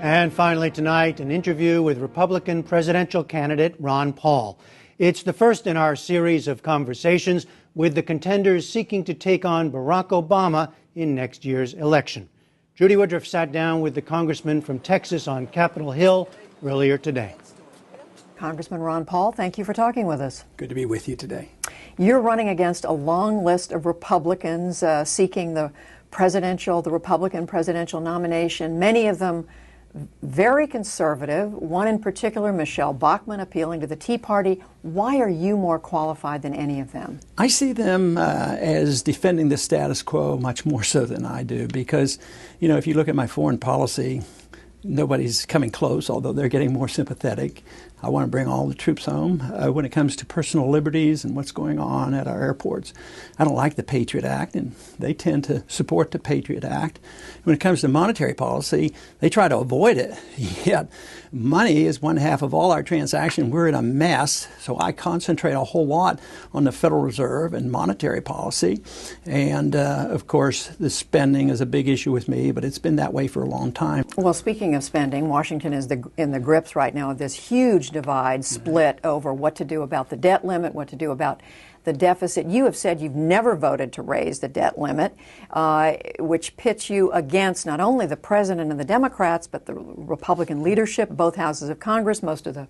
And finally tonight, an interview with Republican presidential candidate Ron Paul. It's the first in our series of conversations with the contenders seeking to take on Barack Obama in next year's election. Judy Woodruff sat down with the congressman from Texas on Capitol Hill earlier today. Congressman Ron Paul, thank you for talking with us. Good to be with you today. You're running against a long list of Republicans seeking the Republican presidential nomination, many of them very conservative, one in particular, Michelle Bachmann, appealing to the Tea Party. Why are you more qualified than any of them? I see them as defending the status quo much more so than I do because, you know, if you look at my foreign policy, nobody's coming close, although they're getting more sympathetic. I want to bring all the troops home. When it comes to personal liberties and what's going on at our airports, I don't like the Patriot Act, and they tend to support the Patriot Act. When it comes to monetary policy, they try to avoid it. Yet money is one half of all our transactions. We're in a mess, so I concentrate a whole lot on the Federal Reserve and monetary policy. And, of course, the spending is a big issue with me, but it's been that way for a long time. Well, speaking of spending, Washington is in the grips right now of this huge divide, split over what to do about the debt limit, what to do about the deficit. You have said you've never voted to raise the debt limit, which pits you against not only the president and the Democrats, but the Republican leadership, both houses of Congress, most of the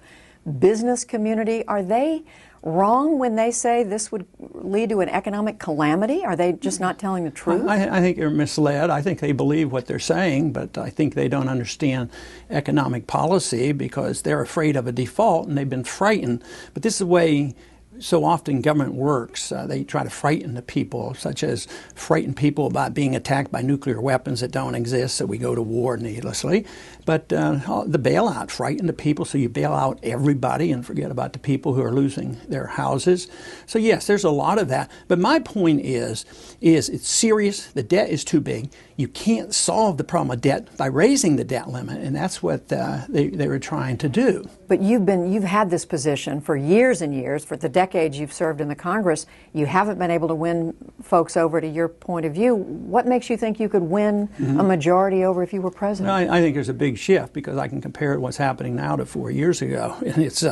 business community. Are they wrong when they say this would lead to an economic calamity? Are they just not telling the truth? I think they're misled. I think they believe what they're saying, but I think they don't understand economic policy because they're afraid of a default and they've been frightened. But this is the way so often government works. They try to frighten the people, such as frighten people about being attacked by nuclear weapons that don't exist, so we go to war needlessly. But the bailout frightened the people, so you bail out everybody and forget about the people who are losing their houses. So yes, there's a lot of that. But my point is it's serious. The debt is too big. You can't solve the problem of debt by raising the debt limit, and that's what they were trying to do. But you've had this position for years and years, for the decades you've served in the Congress. You haven't been able to win folks over to your point of view. What makes you think you could win a majority over if you were president? I think there's a big shift because I can compare what's happening now to 4 years ago, and it's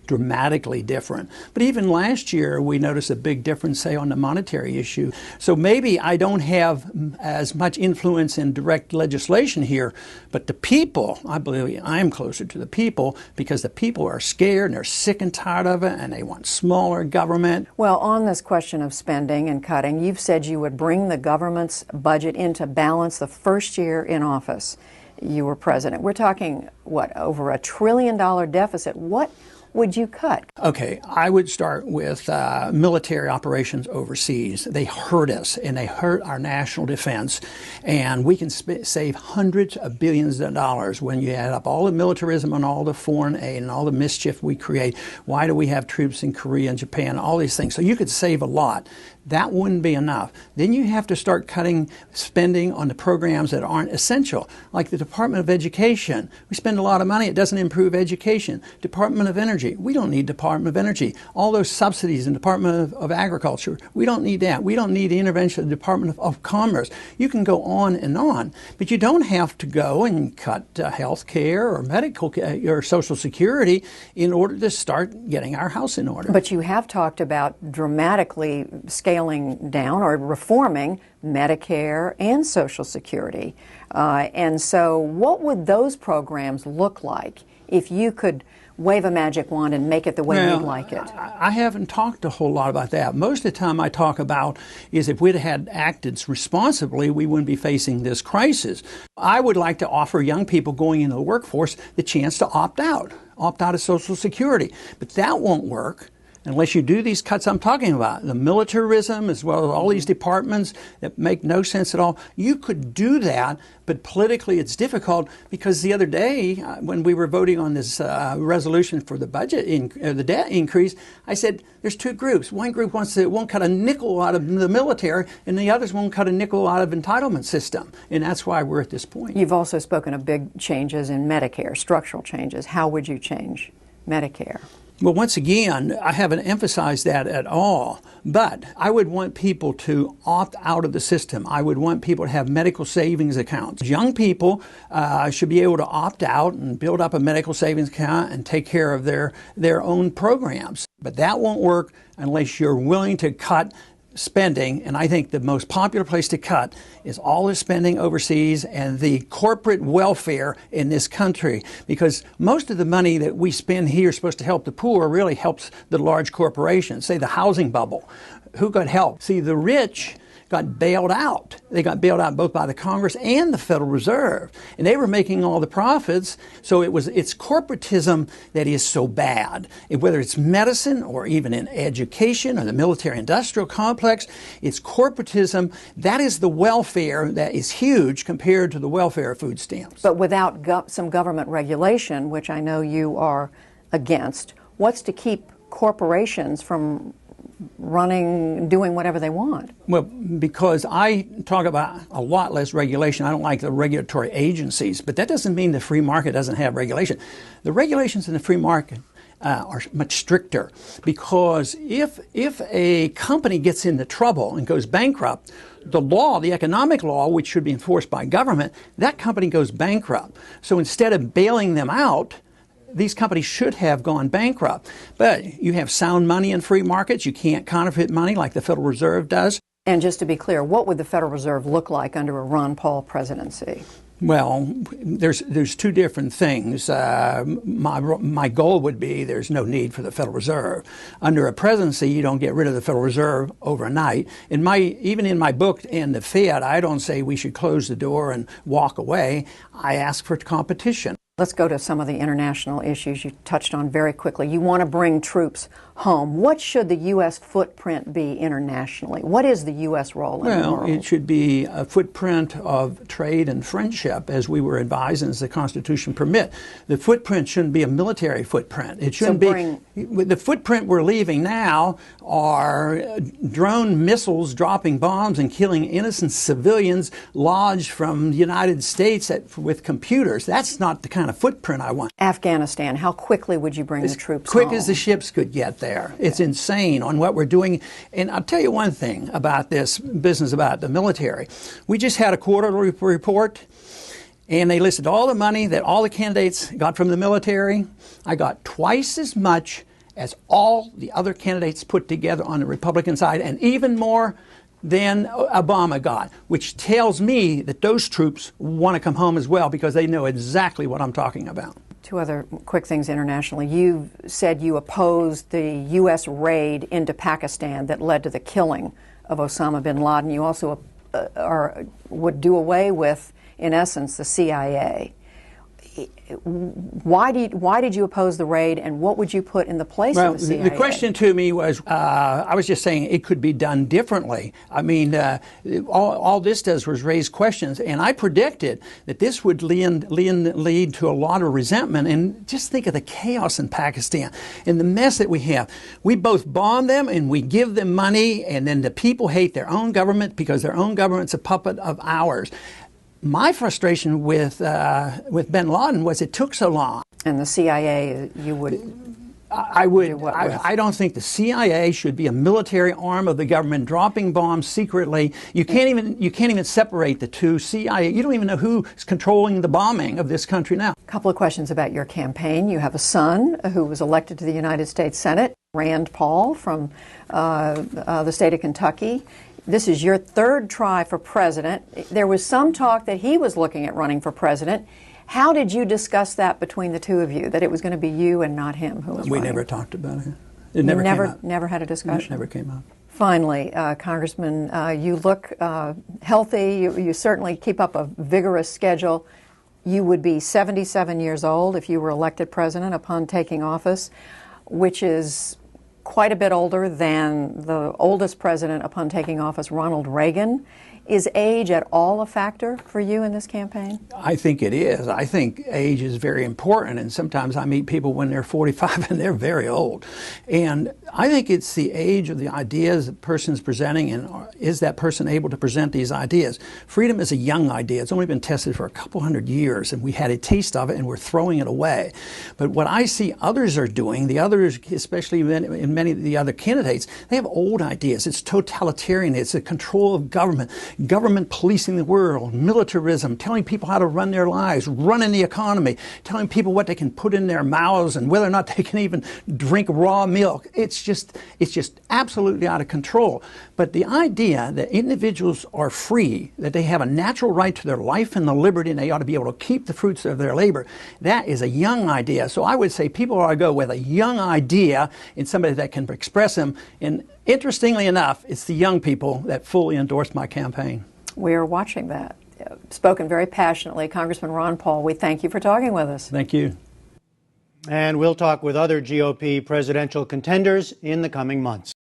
dramatically different. But even last year, we noticed a big difference, say, on the monetary issue. So maybe I don't have as much influence in direct legislation here, but the people, I believe I'm closer to the people because the people are scared and they're sick and tired of it and they want smaller government. Well, on this question of spending and cutting, you've said you would bring the government's budget into balance the first year in office you were president. We're talking, what, over $1 trillion deficit. What would you cut? Okay, I would start with military operations overseas. They hurt us, and they hurt our national defense. And we can save hundreds of billions of dollars when you add up all the militarism and all the foreign aid and all the mischief we create. Why do we have troops in Korea and Japan? All these things. So you could save a lot. That wouldn't be enough. Then you have to start cutting spending on the programs that aren't essential, like the Department of Education. We spend a lot of money. It doesn't improve education. Department of Energy. We don't need Department of Energy. All those subsidies in Department of Agriculture. We don't need that. We don't need the intervention of the Department of Commerce. You can go on, but you don't have to go and cut health care or medical or Social Security in order to start getting our house in order. But you have talked about dramatically scaling down or reforming Medicare and Social Security. And so what would those programs look like if you could wave a magic wand and make it the way you'd like it? I haven't talked a whole lot about that. Most of the time I talk about is if we'd had acted responsibly, we wouldn't be facing this crisis. I would like to offer young people going into the workforce the chance to opt out of Social Security. But that won't work unless you do these cuts I'm talking about, the militarism as well as all these departments that make no sense at all. You could do that, but politically it's difficult because the other day when we were voting on this resolution for the budget, the debt increase, I said there's two groups. One group won't cut a nickel out of the military and the others won't cut a nickel out of entitlement system. And that's why we're at this point. You've also spoken of big changes in Medicare, structural changes. How would you change Medicare? Well, once again, I haven't emphasized that at all, but I would want people to opt out of the system. I would want people to have medical savings accounts. Young people should be able to opt out and build up a medical savings account and take care of their own programs. But that won't work unless you're willing to cut spending, and I think the most popular place to cut is all the spending overseas and the corporate welfare in this country, because most of the money that we spend here is supposed to help the poor really helps the large corporations. Say the housing bubble. Who got help? See, the rich got bailed out. They got bailed out both by the Congress and the Federal Reserve, and they were making all the profits. So it's corporatism that is so bad. Whether it's medicine or even in education or the military-industrial complex, it's corporatism. That is the welfare that is huge compared to the welfare of food stamps. But without some government regulation, which I know you are against, what's to keep corporations from doing whatever they want? Well, because I talk about a lot less regulation. I don't like the regulatory agencies, but that doesn't mean the free market doesn't have regulation. The regulations in the free market are much stricter, because if a company gets into trouble and goes bankrupt, the law, the economic law, which should be enforced by government, that company goes bankrupt. So instead of bailing them out, these companies should have gone bankrupt. But you have sound money in free markets. You can't counterfeit money like the Federal Reserve does. And just to be clear, what would the Federal Reserve look like under a Ron Paul presidency? Well, there's two different things. My goal would be there's no need for the Federal Reserve. Under a presidency, you don't get rid of the Federal Reserve overnight. Even in my book, In the Fed, I don't say we should close the door and walk away. I ask for competition. Let's go to some of the international issues you touched on very quickly. You want to bring troops home. What should the U.S. footprint be internationally? What is the U.S. role in the world? Well, it should be a footprint of trade and friendship, as we were advised and as the Constitution permit. The footprint shouldn't be a military footprint. It shouldn't be. The footprint we're leaving now are drone missiles dropping bombs and killing innocent civilians lodged from the United States with computers. That's not the kind of footprint I want. Afghanistan, how quickly would you bring the troops home? As quick home? as the ships could get there. It's insane on what we're doing. And I'll tell you one thing about this business about the military. We just had a quarterly report, and they listed all the money that all the candidates got from the military. I got twice as much as all the other candidates put together on the Republican side, and even more than Obama got, which tells me that those troops want to come home as well, because they know exactly what I'm talking about. Two other quick things internationally. You said you opposed the U.S. raid into Pakistan that led to the killing of Osama bin Laden. You also would do away with, in essence, the CIA. Why did you oppose the raid, and what would you put in the place of the CIA? The question to me was, I was just saying it could be done differently. I mean, all this does was raise questions, and I predicted that this would lead to a lot of resentment. And just think of the chaos in Pakistan and the mess that we have. We both bomb them and we give them money, and then the people hate their own government because their own government's a puppet of ours. My frustration with bin Laden was it took so long. And the CIA, you would... I don't think the CIA should be a military arm of the government dropping bombs secretly. You can't even separate the two. CIA, you don't even know who's controlling the bombing of this country now. A couple of questions about your campaign. You have a son who was elected to the United States Senate, Rand Paul from the state of Kentucky. This is your third try for president. There was some talk that he was looking at running for president. How did you discuss that between the two of you, that it was going to be you and not him who was running? We never talked about it. It never came up. Never had a discussion? It never came up. Finally, Congressman, you look healthy. You certainly keep up a vigorous schedule. You would be 77 years old if you were elected president upon taking office, which is quite a bit older than the oldest president upon taking office, Ronald Reagan. Is age at all a factor for you in this campaign? I think it is. I think age is very important, and sometimes I meet people when they're 45 and they're very old. And I think it's the age of the ideas the person is presenting, and is that person able to present these ideas? Freedom is a young idea. It's only been tested for a couple hundred years, and we had a taste of it and we're throwing it away. But what I see others are doing, the others, especially in many of the other candidates, they have old ideas. It's totalitarian. It's the control of government policing the world, militarism, telling people how to run their lives, running the economy, telling people what they can put in their mouths and whether or not they can even drink raw milk. It's just absolutely out of control. But the idea that individuals are free, that they have a natural right to their life and the liberty, and they ought to be able to keep the fruits of their labor, that is a young idea. So I would say people ought to go with a young idea in somebody that can express them. And interestingly enough, it's the young people that fully endorse my campaign. We are watching that. Spoken very passionately. Congressman Ron Paul, we thank you for talking with us. Thank you. And we'll talk with other GOP presidential contenders in the coming months.